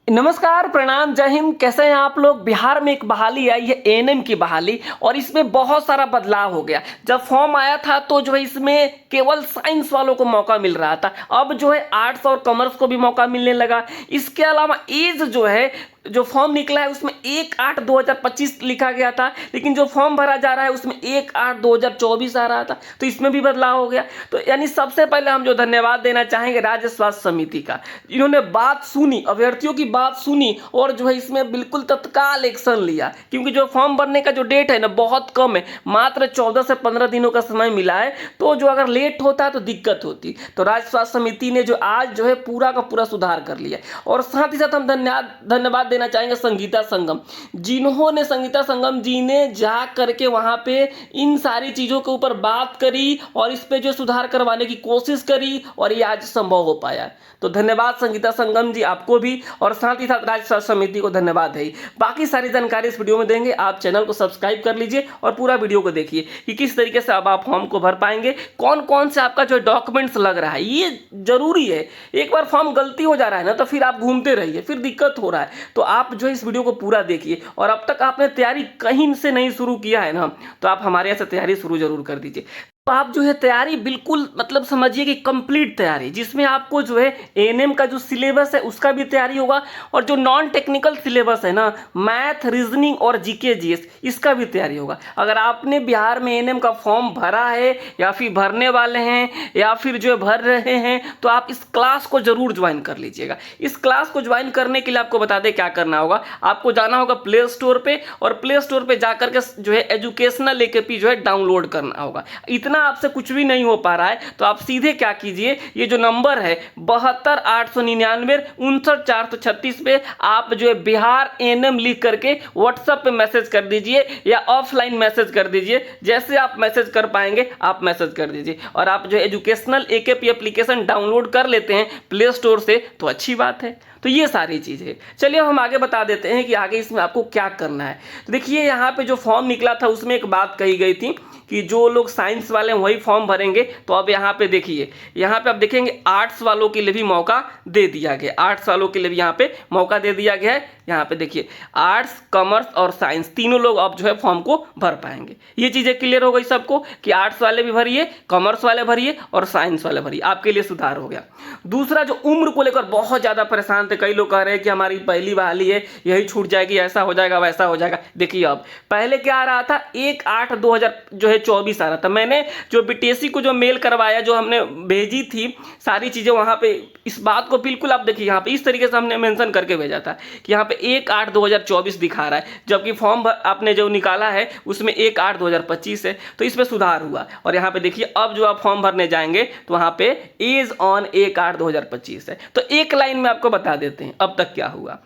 नमस्कार, प्रणाम, जय हिंद। कैसे हैं आप लोग। बिहार में एक बहाली आई है, एएनएम की बहाली, और इसमें बहुत सारा बदलाव हो गया। जब फॉर्म आया था तो जो है इसमें केवल साइंस वालों को मौका मिल रहा था। अब जो है आर्ट्स और कॉमर्स को भी मौका मिलने लगा। इसके अलावा एज जो है, जो फॉर्म निकला है उसमें 1/8/2025 लिखा गया था, लेकिन जो फॉर्म भरा जा रहा है उसमें 1/8/2024 आ रहा था। तो इसमें भी बदलाव हो गया। तो यानी सबसे पहले हम जो धन्यवाद देना चाहेंगे राज्य स्वास्थ्य समिति का, इन्होंने बात सुनी, अभ्यर्थियों की बात सुनी और जो है इसमें बिल्कुल तत्काल एक्शन लिया। क्योंकि जो फॉर्म भरने का जो डेट है ना बहुत कम है, मात्र 14 से 15 दिनों का समय मिला है। तो जो अगर लेट होता है तो दिक्कत होती। तो राज्य स्वास्थ्य समिति ने जो आज जो है पूरा का पूरा सुधार कर लिया। और साथ ही साथ हम धन्यवाद देना चाहेंगे संगीता संगम, जिन्होंने संगीता संगम जी ने जा करके वहां पे इन सारी चीजों के ऊपर बात करी और इस पे जो सुधार करवाने की कोशिश करी, और ये आज संभव हो पाया। तो धन्यवाद संगीता संगम जी, आपको भी, और साथ ही साथ राज्य स्वास्थ्य समिति को धन्यवाद है। बाकी सारी जानकारी इस वीडियो में देंगे। आप चैनल को सब्सक्राइब कर लीजिए और पूरा वीडियो को देखिए कि किस तरीके से अब आप फॉर्म को भर पाएंगे, कौन कौन से आपका जो डॉक्यूमेंट्स लग रहा है। ये जरूरी है। एक बार फॉर्म गलती हो जा रहा है ना तो फिर आप घूमते रहिए, फिर दिक्कत हो रहा है। तो आप जो इस वीडियो को पूरा देखिए, और अब तक आपने तैयारी कहीं से नहीं शुरू किया है ना, तो आप हमारे यहाँ से तैयारी शुरू जरूर कर दीजिए। तो आप जो है तैयारी बिल्कुल मतलब समझिए कि कंप्लीट तैयारी, जिसमें आपको जो है एएनएम का जो सिलेबस है उसका भी तैयारी होगा, और जो नॉन टेक्निकल सिलेबस है ना, मैथ, रीजनिंग और जीके जीएस, इसका भी तैयारी होगा। अगर आपने बिहार में एएनएम का फॉर्म भरा है या फिर भरने वाले हैं या फिर जो है भर रहे हैं, तो आप इस क्लास को जरूर ज्वाइन कर लीजिएगा। इस क्लास को ज्वाइन करने के लिए आपको बता दें क्या करना होगा। आपको जाना होगा प्ले स्टोर पे, और प्ले स्टोर पे जाकर के जो है एजुकेशनल एकेपी जो है डाउनलोड करना होगा। इतना आपसे कुछ भी नहीं हो पा रहा है तो आप सीधे क्या कीजिए, ये जो नंबर है 72,899,59,436 पे आप जो है बिहार एएनएम लिख करके व्हाट्सएप पे मैसेज कर दीजिए या ऑफलाइन मैसेज कर दीजिए। जैसे आप मैसेज कर पाएंगे आप मैसेज कर दीजिए, और आप जो एजुकेशनल एकेपी एप्लीकेशन डाउनलोड कर लेते हैं प्ले स्टोर से तो अच्छी बात है। तो ये सारी चीज़ें, चलिए हम आगे बता देते हैं कि आगे इसमें आपको क्या करना है। तो देखिए यहाँ पे जो फॉर्म निकला था उसमें एक बात कही गई थी कि जो लोग साइंस वाले हैं वही फॉर्म भरेंगे। तो अब यहाँ पे देखिए, यहाँ पे आप देखेंगे आर्ट्स वालों के लिए भी मौका दे दिया गया, आर्ट्स वालों के लिए भी यहाँ पे मौका दे दिया गया है। यहाँ पे देखिए आर्ट्स, कॉमर्स और साइंस तीनों लोग अब जो है फॉर्म को भर पाएंगे। ये चीज़ें क्लियर हो गई सबको कि आर्ट्स वाले भी भरिए, कॉमर्स वाले भरिए और साइंस वाले भरिए, आपके लिए सुधार हो गया। दूसरा, जो उम्र को लेकर बहुत ज़्यादा परेशान थे, कई लोग कह रहे हैं कि हमारी पहली बहाली है, यही छूट जाएगी, ऐसा हो जाएगा वैसा हो जाएगा। देखिए अब पहले क्या आ रहा था, 1/8/2024 आ रहा था। मैंने जो बीटीएससी को जो मेल करवाया, जो हमने भेजी थी सारी चीज़ें वहाँ पे, इस बात को बिल्कुल आप देखिए यहाँ पे इस तरीके से हमने मेंशन करके भेजा था कि यहाँ पे 1/8/2024 दिखा रहा है, जबकि फॉर्म आपने जो निकाला है उसमें 1/8/2025 है। तो इसमें सुधार हुआ। और यहाँ पे देखिए अब जो आप फॉर्म भरने जाएंगे तो वहाँ पे एज ऑन 1/8/2025 है। तो एक लाइन में आपको बता देते हैं अब तक क्या हुआ।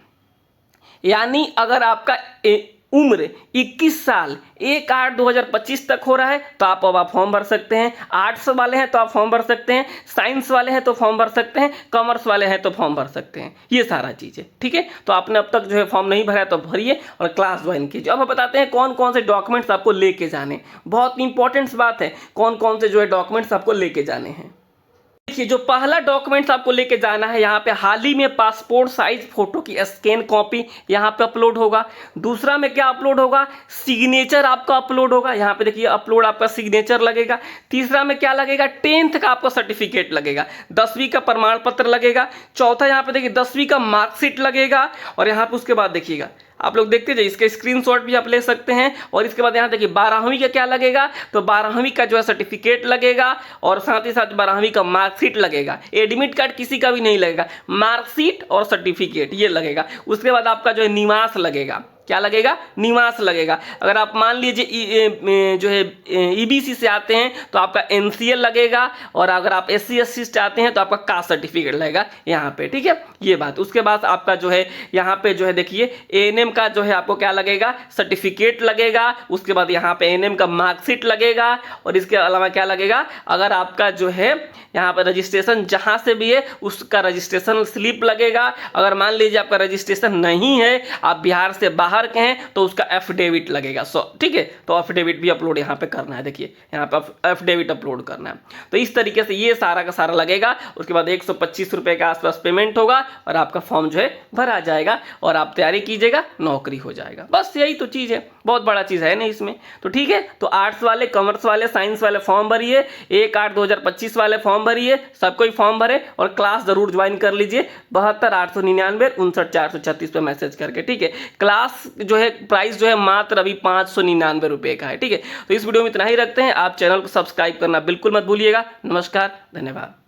यानी अगर आपका उम्र 21 साल 1/8/2025 तक हो रहा है तो आप फॉर्म भर सकते हैं। आर्ट्स वाले हैं तो आप फॉर्म भर सकते हैं, साइंस वाले हैं तो फॉर्म भर सकते हैं, कॉमर्स वाले हैं तो फॉर्म भर सकते हैं। ये सारा चीज़ है, ठीक है। तो आपने अब तक जो है फॉर्म नहीं भरा है तो भरिए और क्लास ज्वाइन कीजिए। अब बताते हैं कौन कौन से डॉक्यूमेंट्स आपको लेके जाने। बहुत इंपॉर्टेंट बात है, कौन कौन से जो है डॉक्यूमेंट्स आपको लेके जाने हैं। देखिए जो पहला डॉक्यूमेंट्स आपको लेके जाना है, यहाँ पे हाल ही में पासपोर्ट साइज फोटो की स्कैन कॉपी यहाँ पे अपलोड होगा। दूसरा में क्या अपलोड होगा, सिग्नेचर आपका अपलोड होगा। यहाँ पे देखिए अपलोड आपका सिग्नेचर लगेगा। तीसरा में क्या लगेगा, 10th का आपका सर्टिफिकेट लगेगा, 10वीं का प्रमाण पत्र लगेगा। चौथा यहाँ पे देखिए 10वीं का मार्कशीट लगेगा। और यहाँ पे उसके बाद देखिएगा, आप लोग देखते जाइए, इसके स्क्रीनशॉट भी आप ले सकते हैं। और इसके बाद यहाँ देखिए 12वीं का क्या लगेगा, तो 12वीं का जो है सर्टिफिकेट लगेगा, और साथ ही साथ 12वीं का मार्कशीट लगेगा। एडमिट कार्ड किसी का भी नहीं लगेगा, मार्कशीट और सर्टिफिकेट ये लगेगा। उसके बाद आपका जो है निवास लगेगा, क्या लगेगा, निवास लगेगा। अगर आप मान लीजिए जो है ईबीसी से आते हैं तो आपका एनसीएल लगेगा, और अगर आप एससी एससी से आते हैं तो आपका कास्ट सर्टिफिकेट लगेगा यहाँ पे, ठीक है। ये बात, उसके बाद आपका जो है यहाँ पे जो है देखिए एएनएम का जो है आपको क्या लगेगा, सर्टिफिकेट लगेगा। उसके बाद यहाँ पे एएनएम का मार्कशीट लगेगा, और इसके अलावा क्या लगेगा, अगर आपका जो है यहाँ पर रजिस्ट्रेशन जहाँ से भी है उसका रजिस्ट्रेशन स्लिप लगेगा। अगर मान लीजिए आपका रजिस्ट्रेशन नहीं है, आप बिहार से बाहर वर्क हैं तो उसका एफिडेविट लगेगा। ठीक है, तो एफिडेविट भी अपलोड यहाँ पे करना है। देखिए यहाँ पे एफिडेविट अपलोड करना है। तो इस तरीके से ये सारा का सारा लगेगा। उसके बाद 125 रुपये के आसपास पेमेंट होगा और आपका फॉर्म जो है भरा जाएगा और आप तैयारी कीजिएगा, नौकरी हो जाएगा। बस यही तो चीज़ है, बहुत बड़ा चीज़ है नहीं इसमें। तो ठीक है, तो आर्ट्स वाले, कॉमर्स वाले, साइंस वाले फॉर्म भरिए, 1/8/2025 वाले फॉर्म भरिए, सब कोई फॉर्म भरे और क्लास जरूर ज्वाइन कर लीजिए 72 899 59 436 पे मैसेज करके। ठीक है, क्लास जो है प्राइस जो है मात्र अभी 599 रुपये का है। ठीक है, तो इस वीडियो में इतना ही रखते हैं। आप चैनल को सब्सक्राइब करना बिल्कुल मत भूलिएगा। नमस्कार, धन्यवाद।